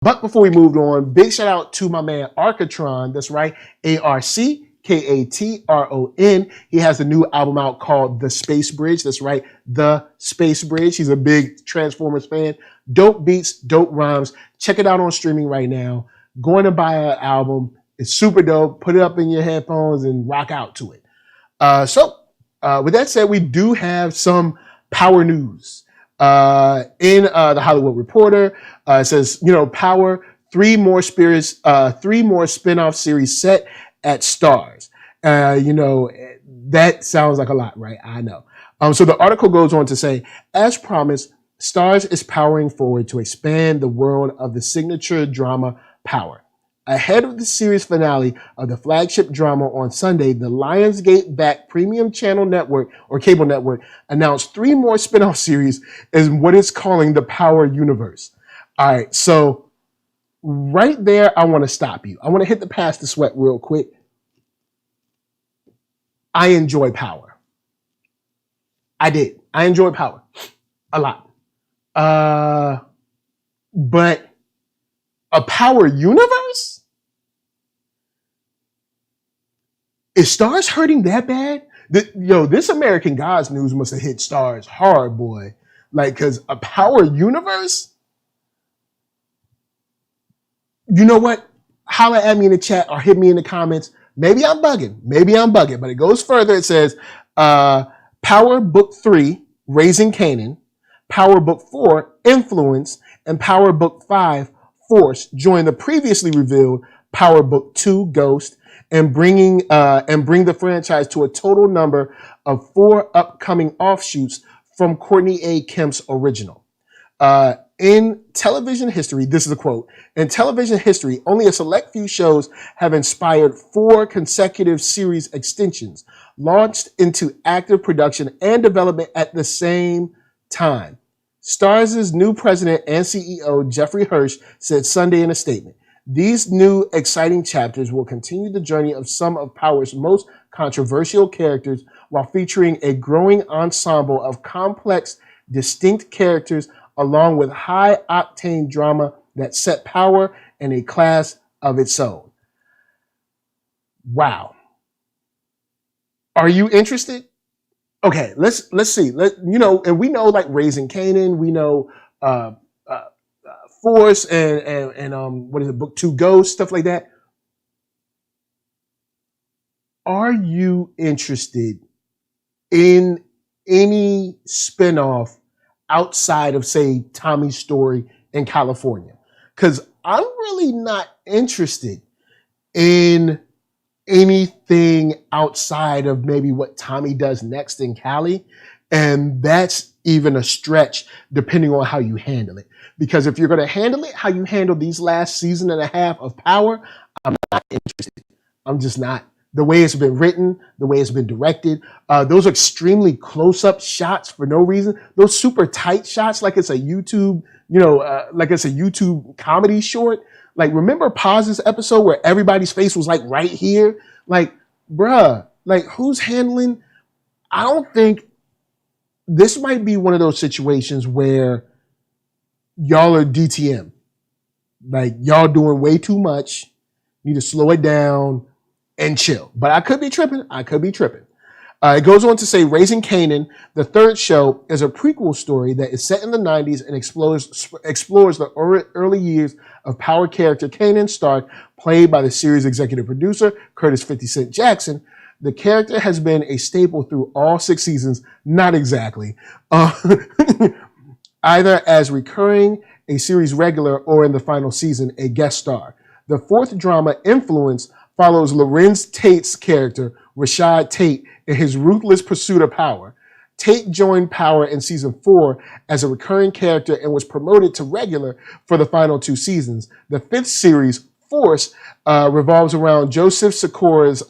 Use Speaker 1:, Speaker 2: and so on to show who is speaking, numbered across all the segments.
Speaker 1: But before we moved on, big shout out to my man Arcatron. That's right, ARCKATRON. He has a new album out called The Space Bridge. That's right, The Space Bridge. He's a big Transformers fan. Dope beats, dope rhymes. Check it out on streaming right now. Going to buy an album. It's super dope. Put it up in your headphones and rock out to it. With that said, we do have some power news. In the Hollywood Reporter, it says, Power, three more spin-off series set at Starz. That sounds like a lot, right? I know. So the article goes on to say, as promised, Starz is powering forward to expand the world of the signature drama Power. Ahead of the series finale of the flagship drama on Sunday, the Lionsgate-backed premium channel network or cable network announced three more spin-off series in what it's calling the Power universe. All right, so right there, I want to stop you. I want to hit the pass the sweat real quick. I enjoy Power. I did. I enjoy Power a lot. But a Power universe? Is Starz hurting that bad? This American Gods news must have hit Starz hard, boy. Because a Power universe? You know what? Holler at me in the chat or hit me in the comments. Maybe I'm bugging. But it goes further. It says, Power Book 3, Raising Kanan, Power Book 4, Influence, and Power Book 5, Force join the previously revealed Power Book 2, Ghost, and bring the franchise to a total number of 4 upcoming offshoots from Courtney A. Kemp's original. In television history, this is a quote, in television history, only a select few shows have inspired 4 consecutive series extensions, launched into active production and development at the same time. Starz' new president and CEO, Jeffrey Hirsch, said Sunday in a statement, these new exciting chapters will continue the journey of some of Power's most controversial characters while featuring a growing ensemble of complex, distinct characters along with high-octane drama that set Power in a class of its own. Wow. Are you interested? Okay, let's see. And we know like Raising Kanan, we know Force and what is it, Book 2 Ghost, stuff like that. Are you interested in any spinoff outside of, say, Tommy's story in California? Because I'm really not interested in anything outside of maybe what Tommy does next in Cali. And that's even a stretch depending on how you handle it. Because if you're going to handle it how you handle these last season and a half of Power, I'm not interested. I'm just not. The way it's been written, the way it's been directed, those extremely close-up shots for no reason, those super tight shots like it's a YouTube, like it's a YouTube comedy short. Like, remember Paz's episode where everybody's face was like right here? Like, bruh, like who's handling? I don't think this might be one of those situations where y'all are DTM. Like, y'all doing way too much. Need to slow it down and chill. But I could be tripping. It goes on to say Raising Kanan, the third show, is a prequel story that is set in the 90s and explores the early years of Power character Kanan Stark, played by the series executive producer Curtis 50 Cent Jackson. The character has been a staple through all 6 seasons, not exactly, either as recurring, a series regular, or in the final season, a guest star. The fourth drama, Influence, follows Lorenz Tate's character, Rashad Tate, in his ruthless pursuit of power. Tate joined Power in season 4 as a recurring character and was promoted to regular for the final 2 seasons. The 5th series, Force, revolves around Joseph Sikora's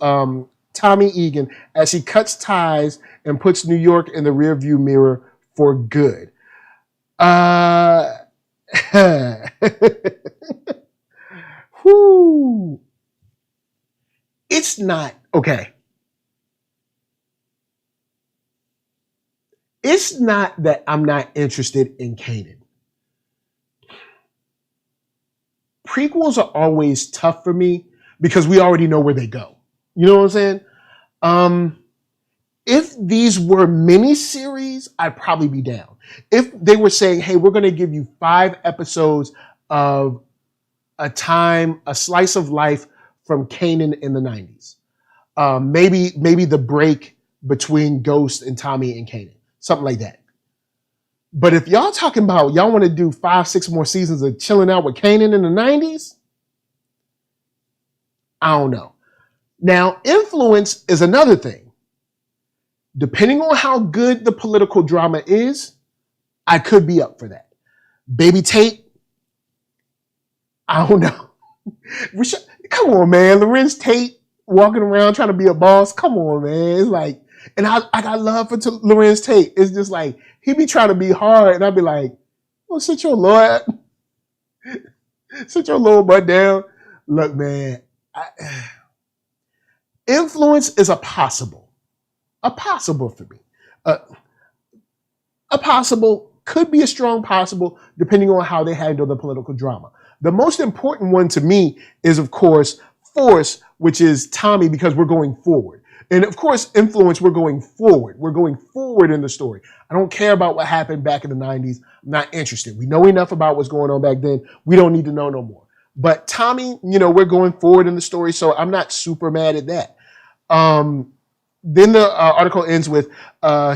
Speaker 1: Tommy Egan as he cuts ties and puts New York in the rearview mirror for good. Whew. It's not, okay. It's not that I'm not interested in Kanan. prequels are always tough for me because we already know where they go. You know what I'm saying? If these were miniseries, I'd probably be down. If they were saying, hey, we're going to give you 5 episodes of a slice of life from Kanan in the 90s. Maybe the break between Ghost and Tommy and Kanan. Something like that. But if y'all talking about y'all want to do 5-6 more seasons of chilling out with Kanan in the 90s, I don't know. Now, influence is another thing. Depending on how good the political drama is, I could be up for that. Baby Tate, I don't know. Come on, man. Lorenz Tate walking around trying to be a boss. Come on, man. It's like, and I got love for Lorenz Tate. It's just like, he be trying to be hard, and I'd be like, well, sit your little butt down. Look, man, influence is a possible for me. A possible could be a strong possible depending on how they handle the political drama. The most important one to me is, of course, force, which is Tommy, because we're going forward. And of course, influence, we're going forward. We're going forward in the story. I don't care about what happened back in the 90s. I'm not interested. We know enough about what's going on back then. We don't need to know no more. But Tommy, we're going forward in the story, so I'm not super mad at that. Then the article ends with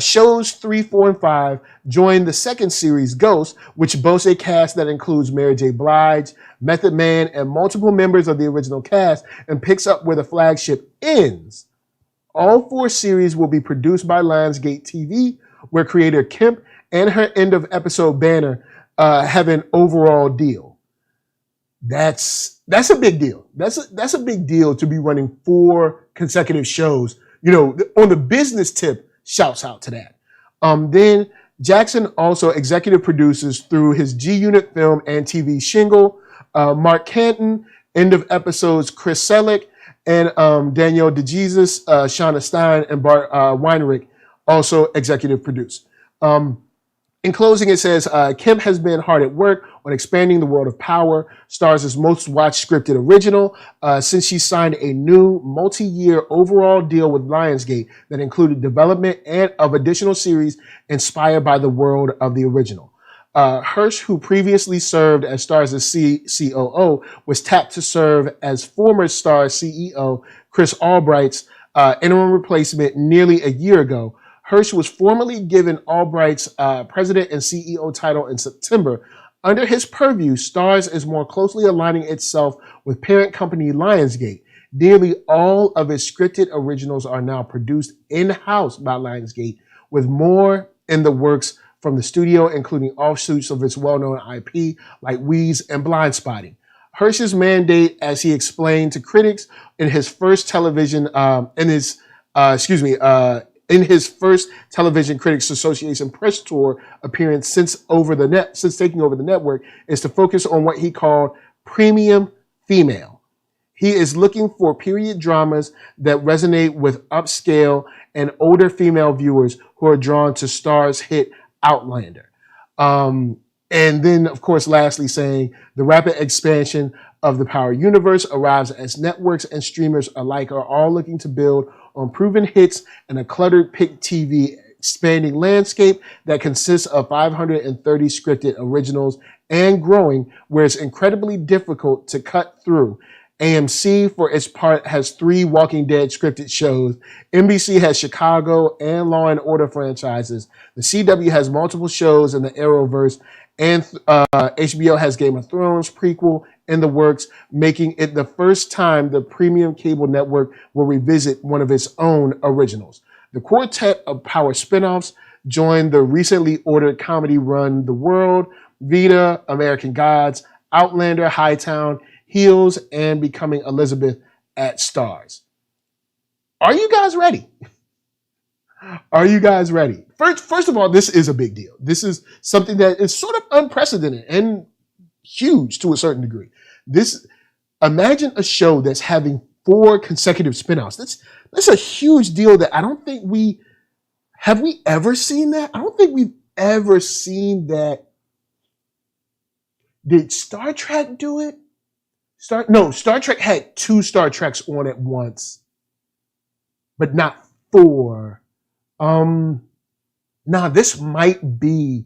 Speaker 1: shows 3, 4, and 5 join the second series, Ghost, which boasts a cast that includes Mary J. Blige, Method Man, and multiple members of the original cast, and picks up where the flagship ends. All 4 series will be produced by Lionsgate TV, where creator Kemp and her end-of-episode banner have an overall deal. That's a big deal. That's a big deal to be running 4 consecutive shows. On the business tip, shouts out to that. Then Jackson also executive produces through his G-Unit film and TV Shingle, Mark Canton, end of episodes Chris Selleck, and Danielle DeJesus, Shauna Stein, and Bart Weinrich also executive produce. In closing, it says, Kemp has been hard at work on expanding the world of Power, Starz' most watched scripted original, since she signed a new multi-year overall deal with Lionsgate that included development and of additional series inspired by the world of the original. Hirsch, who previously served as Starz' COO, was tapped to serve as former Starz CEO Chris Albright's interim replacement nearly a year ago. Hirsch was formally given Albright's president and CEO title in September. Under his purview, Starz is more closely aligning itself with parent company Lionsgate. Nearly all of its scripted originals are now produced in-house by Lionsgate, with more in the works from the studio, including offshoots of its well-known IP like Weeds and Blindspotting. Hirsch's mandate, as he explained to critics in his first television Critics Association press tour appearance since taking over the network, is to focus on what he called premium female. He is looking for period dramas that resonate with upscale and older female viewers who are drawn to Starz hit Outlander. And then, of course, lastly saying the rapid expansion of the Power universe arrives as networks and streamers alike are all looking to build on proven hits and a cluttered pick TV expanding landscape that consists of 530 scripted originals and growing, where it's incredibly difficult to cut through. AMC, for its part, has 3 Walking Dead scripted shows. NBC has Chicago and Law and Order franchises. The CW has multiple shows in the Arrowverse, and HBO has Game of Thrones prequel in the works, making it the first time the premium cable network will revisit one of its own originals. The quartet of Power spinoffs joined the recently ordered comedy Run the World, Vita, American Gods, Outlander, Hightown, Heels, and Becoming Elizabeth at Starz. Are you guys ready? Are you guys ready? First of all, this is a big deal. This is something that is sort of unprecedented and huge to a certain degree. Imagine a show that's having 4 consecutive spinoffs. That's a huge deal that I don't think have we ever seen that? I don't think we've ever seen that. Did Star Trek do it? Star Trek had 2 Star Treks on at once, but not 4. This might be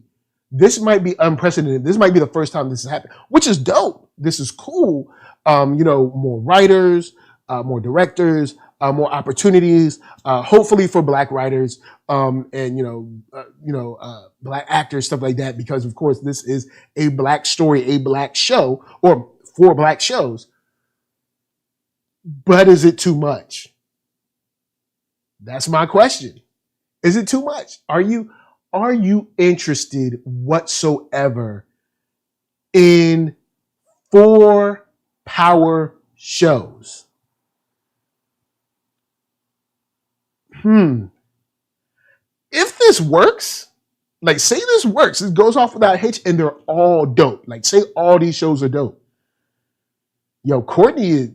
Speaker 1: unprecedented. This might be the first time this has happened, which is dope. This is cool. More writers, more directors, more opportunities, hopefully for Black writers, and Black actors, stuff like that. Because of course, this is a Black story, a Black show, or 4 Black shows. But is it too much? That's my question. Is it too much? Are you interested whatsoever in 4 power shows? If this works, like say this works, it goes off without a hitch, and they're all dope. Like say all these shows are dope. Yo, Courtney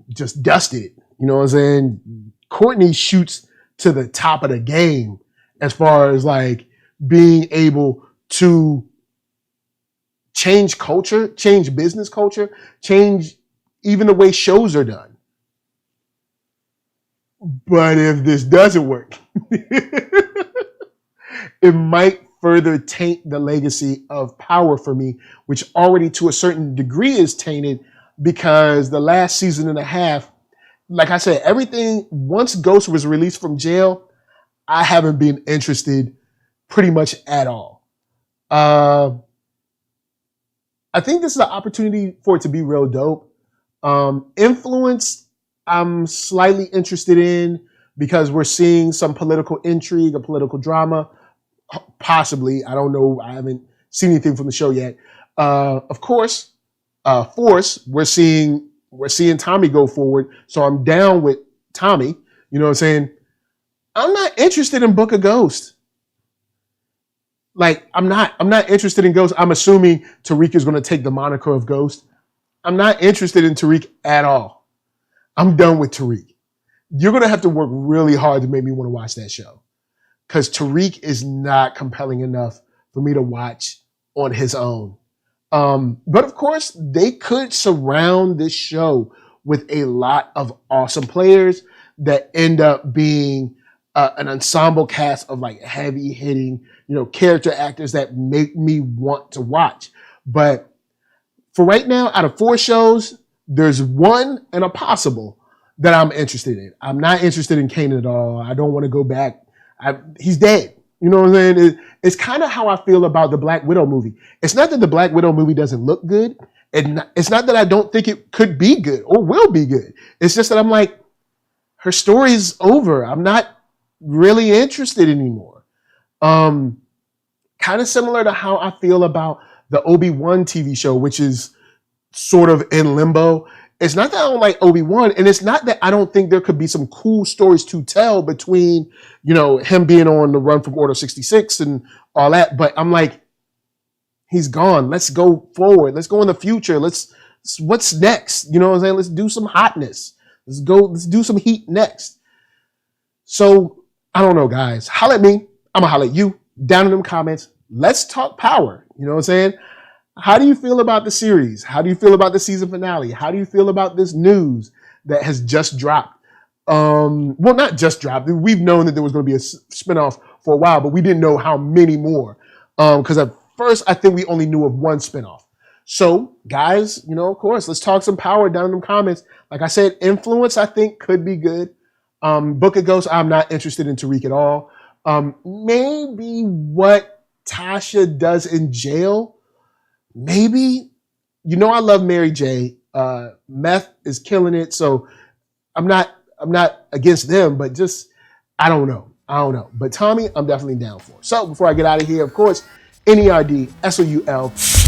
Speaker 1: just dusted it. You know what I'm saying? Courtney shoots to the top of the game as far as like being able to change culture, change business culture, change even the way shows are done. But if this doesn't work, it might further taint the legacy of Power for me, which already to a certain degree is tainted because the last season and a half, like I said, everything, once Ghost was released from jail, I haven't been interested pretty much at all. I think this is an opportunity for it to be real dope. Influence, I'm slightly interested in because we're seeing some political intrigue, a political drama, possibly. I don't know. I haven't seen anything from the show yet. Of course, Force, we're seeing Tommy go forward, so I'm down with Tommy. You know what I'm saying? I'm not interested in Book of Ghost. Like, I'm not interested in Ghost. I'm assuming Tariq is going to take the moniker of Ghost. I'm not interested in Tariq at all. I'm done with Tariq. You're going to have to work really hard to make me want to watch that show. Because Tariq is not compelling enough for me to watch on his own. But of course, they could surround this show with a lot of awesome players that end up being an ensemble cast of like heavy hitting, character actors that make me want to watch. But for right now, out of 4 shows, there's 1 and a possible that I'm interested in. I'm not interested in Kanan at all. I don't want to go back. He's dead. You know what I'm saying? It's kind of how I feel about the Black Widow movie. It's not that the Black Widow movie doesn't look good. It's not that I don't think it could be good or will be good. It's just that I'm like, her story is over. I'm not really interested anymore. Kind of similar to how I feel about the Obi-Wan TV show, which is sort of in limbo. It's not that I don't like Obi-Wan, and it's not that I don't think there could be some cool stories to tell between, him being on the run from Order 66 and all that. But I'm like, he's gone. Let's go forward. Let's go in the future. What's next? You know what I'm saying? Let's do some hotness. Let's do some heat next. So I don't know, guys. Holla at me. I'm gonna holla at you down in them comments. Let's talk Power. You know what I'm saying? How do you feel about the series? How do you feel about the season finale? How do you feel about this news that has just dropped? Well, not just dropped. We've known that there was going to be a spinoff for a while, but we didn't know how many more. Because at first, I think we only knew of 1 spinoff. So, guys, of course, let's talk some Power down in the comments. Like I said, Influence, I think, could be good. Book of Ghosts, I'm not interested in Tariq at all. Maybe what Tasha does in jail. Maybe, I love Mary J. Meth is killing it, so I'm not against them, but just I don't know. But Tommy, I'm definitely down for. So before I get out of here, of course, NERDSoul.